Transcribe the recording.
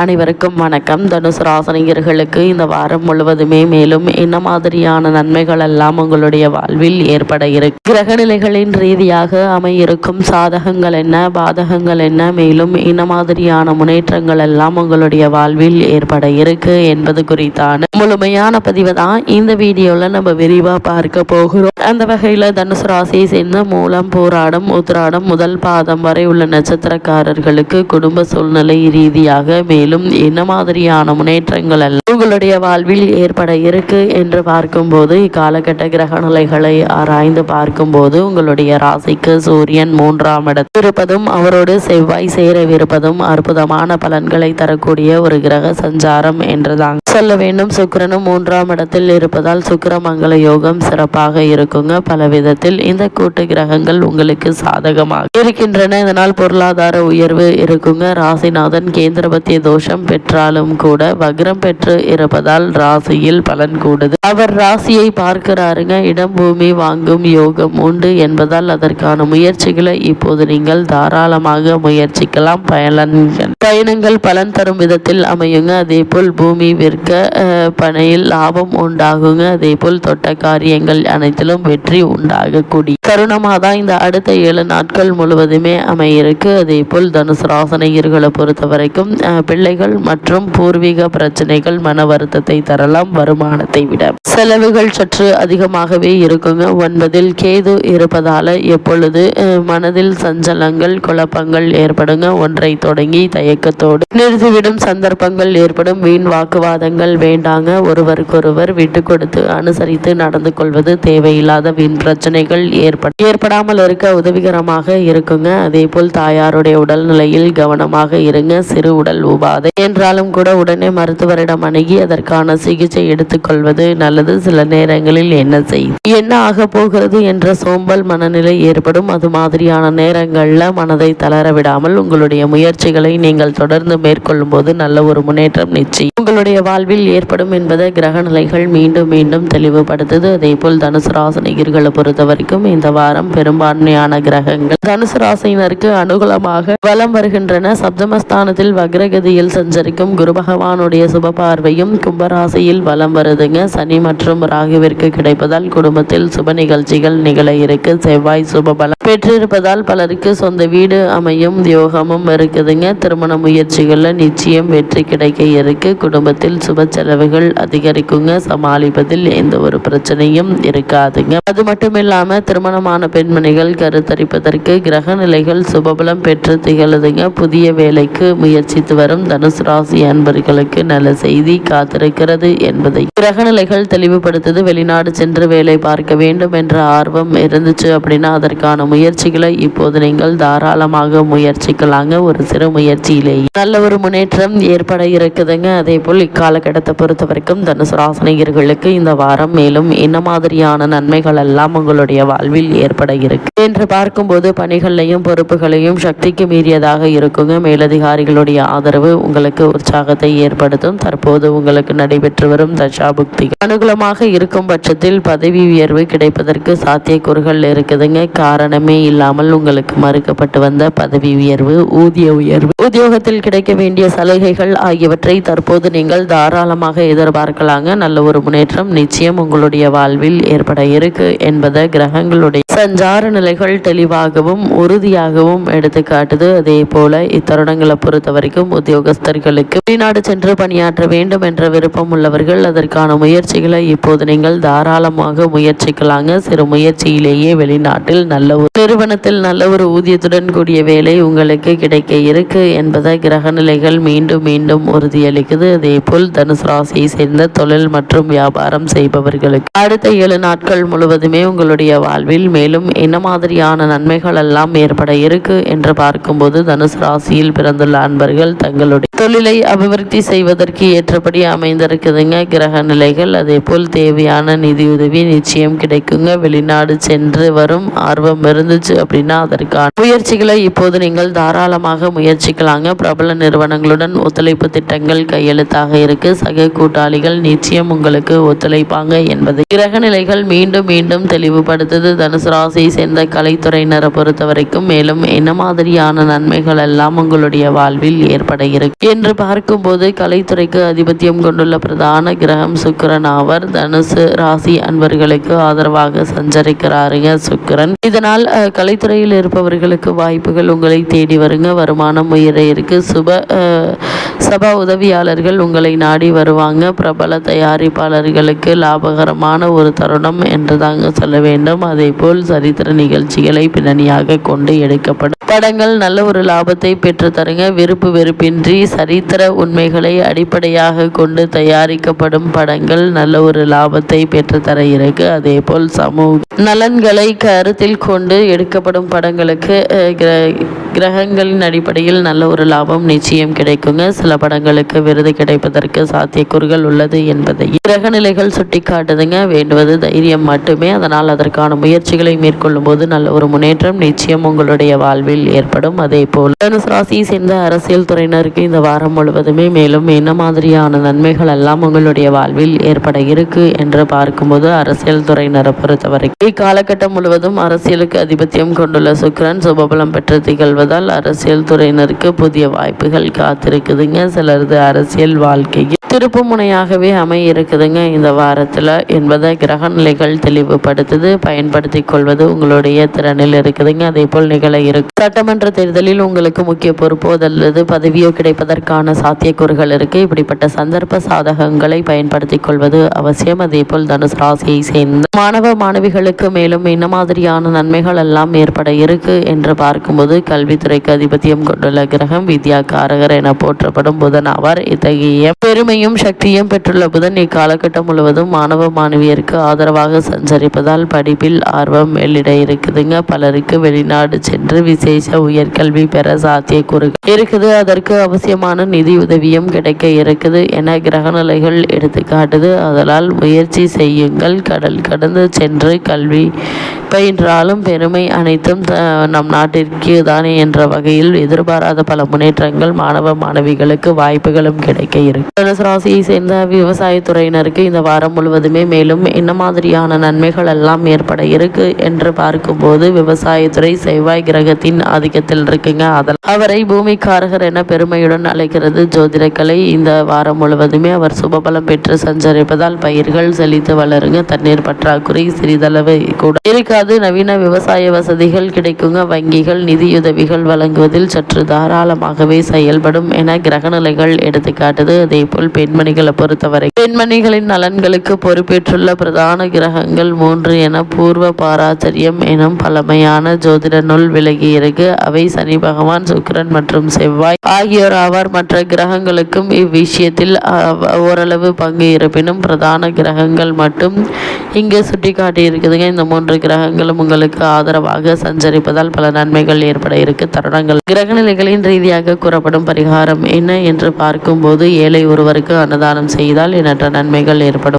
அனைவருக்கும் வணக்கம். தனுசு ராசினியர்களுக்கு இந்த வாரம் முழுவதுமே மேலும் என்ன மாதிரியான நன்மைகள் எல்லாம் உங்களுடைய வாழ்வில் ஏற்பட இருக்கு, கிரக நிலைகளின் ரீதியாக அமையிருக்கும் சாதகங்கள் என்ன, பாதகங்கள் என்ன, மேலும் என்ன மாதிரியான முன்னேற்றங்கள் எல்லாம் உங்களுடைய வாழ்வில் ஏற்பட இருக்கு என்பது குறித்தான முழுமையான பதிவு தான் இந்த வீடியோல நம்ம விரிவா பார்க்க போகிறோம். அந்த வகையில தனுசு ராசியை சேர்ந்த மூலம், போராடம், உத்திராடம் முதல் பாதம் வரை உள்ள நட்சத்திரக்காரர்களுக்கு குடும்ப சூழ்நிலை ரீதியாக மேலும் என்ன மாதிரியான முன்னேற்றங்கள் எல்லாம் உங்களுடைய வாழ்வில் ஏற்பட இருக்கு என்று பார்க்கும்போது, இக்காலகட்ட கிரக நிலைகளை ஆராய்ந்து பார்க்கும்போது உங்களுடைய ராசிக்கு சூரியன் 3ஆம் இடத்தில் இருப்பதும் அவரோடு செவ்வாய் சேரவிருப்பதும் அற்புதமான பலன்களை தரக்கூடிய ஒரு கிரக சஞ்சாரம் என்றுதான் சொல்ல வேண்டும். சுக்கிரனும் 3ஆம் இடத்தில் இருப்பதால் சுக்கிரமங்கல யோகம் சிறப்பாக இருக்குங்க. பல விதத்தில் இந்த கூட்டு கிரகங்கள் உங்களுக்கு சாதகமாக இருக்கின்றன. இதனால் பொருளாதார உயர்வு இருக்குங்க. ராசிநாதன் கேந்திரபத்திய தோஷம் பெற்றாலும் கூட வக்ரம் பெற்று இருப்பதால் ராசியில் பலன் கூடுது. அவர் ராசியை பார்க்கிறாருங்க. இடம் பூமி வாங்கும் யோகம் உண்டு என்பதால் அதற்கான முயற்சிகளை இப்போது நீங்கள் தாராளமாக முயற்சிக்கலாம். பயணங்கள் பலன் தரும் விதத்தில் அமையுங்க. அதே போல் பூமி விற்க பணையில் லாபம் உண்டாகுங்க. அதே போல் தொட்ட காரியங்கள் அனைத்திலும் வெற்றி உண்டாகக்கூடிய தருணமாக தான் இந்த அடுத்த 7 நாட்கள் முழுவதுமே அமையிருக்கு. அதே போல் தனுசு ராசினியர்களை பொறுத்த வரைக்கும் பிள்ளைகள் மற்றும் பூர்வீக பிரச்சனைகள் மன வருத்தத்தை தரலாம். வருமானத்தை விட செலவுகள் சற்று அதிகமாகவே இருக்குங்க. 9இல் கேது இருப்பதால எப்பொழுது மனதில் சஞ்சலங்கள் குழப்பங்கள் ஏற்படுங்க. ஒன்றை தொடங்கி தயக்கத்தோடு நிறுத்திவிடும் சந்தர்ப்பங்கள் ஏற்படும். வீண் வாக்குவாதங்கள் வேண்டாங்க. ஒருவருக்கொருவர் விட்டு கொடுத்து அனுசரித்து நடந்து கொள்வது தேவையில்லாத வீண் பிரச்சனைகள் ஏற்படாமல் இருக்க உதவிகரமாக இருக்குங்க. அதே போல் தாயாருடைய உடல்நிலையில் கவனமாக இருங்க. சிறு உடல் உபாதை என்றாலும் கூட உடனே மருத்துவரிடம் அணுகி அதற்கான சிகிச்சை எடுத்துக்கொள்வது நல்லது. சில நேரங்களில் என்ன ஆக போகிறது என்ற சோம்பல் மனநிலை ஏற்படும். அது மாதிரியான நேரங்கள்ல மனதை தளர விடாமல் உங்களுடைய முயற்சிகளை நீங்கள் தொடர்ந்து மேற்கொள்ளும் போது நல்ல ஒரு முன்னேற்றம் நிச்சயம் உங்களுடைய வாழ்வில் ஏற்படும் என்பதை கிரக நிலைகள் மீண்டும் மீண்டும் தெளிவுபடுத்துது. அதே போல் தனுசு ராசினியர்களை பொறுத்த வரைக்கும் இந்த வாரம் பெரும்பான்மையான கிரகங்கள் தனுசு ராசியினருக்கு அனுகூலமாக வலம் வருகின்றன. சப்தமஸ்தானத்தில் வக்ரகதியில் சஞ்சரிக்கும் குரு பகவானுடைய சுப பார்வையும் கும்பராசியில் வலம் வருதுங்க. சனி மற்றும் ராகுவிற்கு கிடைப்பதால் குடும்பத்தில் சுப நிகழ்ச்சிகள் நிகழ இருக்கு. செவ்வாய் சுப பலம் பெற்றிருப்பதால் பலருக்கு சொந்த வீடு அமையும் யோகமும் இருக்குதுங்க. திருமண முயற்சிகள்ல நிச்சயம் வெற்றி கிடைக்க இருக்கு. குடும்பத்தில் சுப செலவுகள் அதிகரிக்குங்க. சமாளிப்பதில் எந்த ஒரு பிரச்சனையும் இருக்காதுங்க. அது மட்டும் இல்லாம திருமணமான பெண்மணிகள் கருத்தரிப்பதற்கு கிரக நிலைகள் சுபபலம் பெற்று திகழுதுங்க. புதிய வேலைக்கு முயற்சித்து வரும் தனுசு ராசி அன்பர்களுக்கு நல்ல செய்தி காத்திருக்கிறது என்பதை கிரக நிலைகள் தெளிவுபடுத்துது. வெளிநாடு சென்று வேலை பார்க்க வேண்டும் என்ற ஆர்வம் இருந்துச்சு அப்படின்னா அதற்கான முயற்சிகளை இப்போது நீங்கள் தாராளமாக முயற்சிக்கலாங்க. ஒரு சிறு முயற்சியிலேயே நல்ல ஒரு முன்னேற்றம் ஏற்பட இருக்குதுங்க. அதே போல் இக்காலகட்டத்தை பொறுத்த வரைக்கும் தனுசு ராசினியர்களுக்கு இந்த வாரம் மேலும் என்ன மாதிரியான நன்மைகள் எல்லாம் உங்களுடைய வாழ்வில் ஏற்பட இருக்கு என்று பார்க்கும்போது, பணிகளையும் பொறுப்புகளையும் சக்திக்கு மீறியதாக இருக்குங்க. மேலதிகாரிகளுடைய ஆதரவு உங்களுக்கு உற்சாகத்தை ஏற்படுத்தும். தற்போது உங்களுக்கு நடைபெற்று வரும் தசாபுக்தி அனுகூலமாக இருக்கும் பட்சத்தில் பதவி உயர்வு கிடைப்பதற்கு சாத்தியக்கூறுகள் இருக்குதுங்க. காரணமே இல்லாமல் உங்களுக்கு மறுக்கப்பட்டு வந்த பதவி உயர்வு, ஊதிய உயர்வு, உத்தியோகத்தில் கிடைக்க வேண்டிய சலுகைகள் ஆகியவற்றை தற்போது நீங்கள் தாராளமாக எதிர்பார்க்கலாங்க. நல்ல ஒரு முன்னேற்றம் நிச்சயம் உங்களுடைய வாழ்வில் ஏற்பட இருக்கு என்பதை கிரகங்களுடைய சஞ்சார நிலைகள் தெளிவாகவும் உறுதியாகவும் எடுத்து காட்டுது. அதே போல இத்தருணங்களை பொறுத்த வரைக்கும் உத்தியோகஸ்தர்களுக்கு வெளிநாடு சென்று பணியாற்ற வேண்டும் என்ற விருப்பம் உள்ளவர்கள் அதற்கான முயற்சிகளை இப்போது நீங்கள் தாராளமாக முயற்சிக்கலாங்க. சிறு முயற்சியிலேயே வெளிநாட்டில் நல்ல ஒரு நிறுவனத்தில் நல்ல ஒரு ஊதியத்துடன் கூடிய வேலை உங்களுக்கு கிடைக்க இருக்கு என்பதை கிரக நிலைகள் மீண்டும் மீண்டும் உறுதியளிக்குது. அதே போல் தனுசு ராசியை சேர்ந்த தொழில் மற்றும் வியாபாரம் செய்பவர்களுக்கு அடுத்த 7 நாட்கள் முழுவதுமே உங்களுடைய வாழ்வில் மேலும் என்ன மாதிரியான நன்மைகள் எல்லாம் ஏற்பட இருக்கு என்று பார்க்கும்போது, தனுசு ராசியில் பிறந்துள்ள அன்பர்கள் தங்களுடைய தொழிலை அபிவிருத்தி செய்வதற்கு ஏற்றபடி அமைந்திருக்குதுங்க கிரக நிலைகள். அதே போல் தேவையான நிதியுதவி நிச்சயம் கிடைக்குங்க. வெளிநாடு சென்று வரும் ஆர்வம் இருந்துச்சு அப்படின்னா அதற்கான முயற்சிகளை இப்போது நீங்கள் தாராளமாக முயற்சிக்கலாங்க. பிரபல நிறுவனங்களுடன் ஒத்துழைப்பு திட்டங்கள் கையெழுத்தாக இருக்கு. செய்வதற்கு சக கூட்டாளிகள் நிச்சயம் உங்களுக்கு ஒத்துழைப்பாங்க என்பதை கிரக நிலைகள் மீண்டும் மீண்டும் தெளிவுபடுத்துது. தனுசு ராசியை சேர்ந்த கலைத்துறையினரை பொறுத்த வரைக்கும் மேலும் என்ன மாதிரியான நன்மைகள் எல்லாம் உங்களுடைய வாழ்வில் ஏற்பட இருக்கு என்று பார்க்கும்போது, கலைத்துறைக்கு ஆதிபத்தியம் கொண்டுள்ள பிரதான கிரகம் சுக்கிரன் ஆவர். தனுசு ராசி அன்பர்களுக்கு ஆதரவாக சஞ்சரிக்கிறாருங்க சுக்கிரன். இதனால் கலைத்துறையில் இருப்பவர்களுக்கு வாய்ப்புகள் உங்களை தேடி வருங்க. வருமானம் உயர இருக்கு. சபா உதவியாளர்கள் உங்களை நாடி வருவாங்க. பிரபல தயாரிப்பாளர்களுக்கு லாபகரமான ஒரு தருணம் என்று தாங்க சொல்ல வேண்டும். அதே போல் சரித்திர நிகழ்ச்சிகளை பின்னணியாக கொண்டு எடுக்கப்படும் படங்கள் நல்ல ஒரு லாபத்தை பெற்று தருங்க. விருப்பு வெறுப்பின்றி சரித்திர உண்மைகளை அடிப்படையாக கொண்டு தயாரிக்கப்படும் படங்கள் நல்ல ஒரு லாபத்தை பெற்று தர இருக்கு. அதே போல் சமூக நலன்களை கருத்தில் கொண்டு எடுக்கப்படும் படங்களுக்கு கிரகங்களின் அடிப்படையில் நல்ல ஒரு லாபம் நிச்சயம் கிடைக்குங்க. சில படங்களுக்கு விருது கிடைப்பதற்கு சாத்தியக்கூறுகள் உள்ளது என்பதை கிரக நிலைகள் சுட்டி காட்டுதுங்க. வேண்டுவது தைரியம் மட்டுமே. அதனால் அதற்கான முயற்சிகளை மேற்கொள்ளும் போது நல்ல ஒரு முன்னேற்றம் நிச்சயம் உங்களுடைய வாழ்வில் ஏற்படும். அதே போல் தனுசு ராசியை சேர்ந்த அரசியல் துறையினருக்கு இந்த வாரம் முழுவதுமே மேலும் என்ன மாதிரியான நன்மைகள் எல்லாம் உங்களுடைய வாழ்வில் ஏற்பட இருக்கு என்று பார்க்கும்போது, அரசியல் துறையினரை பொறுத்தவரைக்கும் இக்காலகட்டம் முழுவதும் அரசியலுக்கு ஆதிபத்தியம் கொண்டுள்ள சுக்கிரன் சுபபலம் பெற்று திகழ்வதால் அரசியல் துறையினருக்கு புதிய வாய்ப்புகள் காத்திருக்குதுங்க. சிலரது அரசியல் வாழ்க்கையில் திருப்பு முனையாகவே அமைய இருக்குதுங்க இந்த வாரத்தில் என்பதை கிரக நிலைகள் தெளிவுபடுத்துது. பயன்படுத்தி கொள்வது உங்களுடைய திறனில் இருக்குதுங்க. அதே போல் நிகழ இருக்கு. சட்டமன்ற தேர்தலில் உங்களுக்கு முக்கிய பொறுப்போ அல்லது பதவியோ கிடைப்பதற்கான சாத்தியக்கூறுகள் இருக்கு. இப்படிப்பட்ட சந்தர்ப்ப சாதகங்களை பயன்படுத்தி கொள்வது அவசியம். அதே போல் தனுசு ராசியை சேர்ந்த மாணவ மாணவிகளுக்கு மேலும் என்ன மாதிரியான நன்மைகள் எல்லாம் ஏற்பட இருக்கு என்று பார்க்கும்போது, கல்வித்துறைக்கு அதிபத்தியம் கொண்டுள்ள கிரகம் வித்யாகாரகர் என போற்றப்படும் புதன் ஆவார். இத்தகைய பெருமையும் சக்தியும் பெற்றுள்ள புதன் இக்காலகட்டம் முழுவதும் மாணவ மாணவியருக்கு ஆதரவாக சஞ்சரிப்பதால் படிப்பில் ஆர்வம் வெளியிட இருக்குதுங்க. பலருக்கு வெளிநாடு சென்று விசேஷ உயர்கல்வி பெற சாத்தியக்கூறுகள் இருக்குது. அதற்கு அவசியமான நிதி உதவியும் கிடைக்க இருக்குது என கிரகநிலைகள் எடுத்துக்காட்டுது. அதனால் முயற்சி செய்யுங்கள். கடல் கடந்து சென்று கல்வி பயின்றாலும் பெருமை அனைத்தும் நம் நாட்டிற்கு தானே என்ற வகையில் எதிர்பாராத பல முன்னேற்றங்கள் மாணவ மாணவிகளுக்கு வாய்ப்புகளும் கிடைக்க இருக்கு. தனுசு ராசியை சேர்ந்த விவசாயத்துறையினருக்கு இந்த வாரம் முழுவதுமே மேலும் என்ன மாதிரியான நன்மைகள் எல்லாம் ஏற்பட இருக்கு என்று பார்க்கும்போது, விவசாயத்துறை செவ்வாய் கிரகத்தின் ஆதிக்கத்தில் இருக்குங்க. அதில் அவரை பூமிக்காரகர் என பெருமையுடன் அழைக்கிறது ஜோதிடக்கலை. இந்த வாரம் முழுவதுமே அவர் சுபபலம் பெற்று சஞ்சரிப்பதால் பயிர்கள் செழித்து வளருங்க. தண்ணீர் பற்றாக்குறை சிறிதளவு கூட இருக்காது. நவீன விவசாய வசதிகள் கிடைக்குங்க. வங்கிகள் நிதியுதவிகள் வழங்குவதில் சற்று தாராளமாகவே செயல்படும் என கிரகநிலைகள் எடுத்துக்காட்டுது. அதே போல் பெண்மணிகளை பொறுத்தவரை பெண்மணிகளின் நலன்களுக்கு பொறுப்பேற்றுள்ள பிரதான கிரகங்கள் 3 என பூர்வ பாராச்சரியம் எனும் பழமையான ஜோதிட நூல் விலகி இருக்கு. அவை சனி பகவான், சுக்கிரன் மற்றும் செவ்வாய் ஆகியோர் ஆவார். மற்ற கிரகங்களுக்கும் இவ்விஷயத்தில் ஓரளவு பங்கு இருப்பினும் பிரதான கிரகங்கள் மட்டும் இங்கு சுட்டி காட்டி இருக்குதுங்க. இந்த 3 கிரகங்களும் உங்களுக்கு ஆதரவாக சஞ்சரிப்பதால் பல நன்மைகள் ஏற்பட இருக்கு தருணங்கள். கிரகநிலைகளின் ரீதியாக கூறப்படும் பரிகாரம் என்ன என்று பார்க்கும்போது, ஏழை ஒருவருக்கு அன்னதானம் செய்தால் எண்ணற்ற நன்மைகள் ஏற்படும்.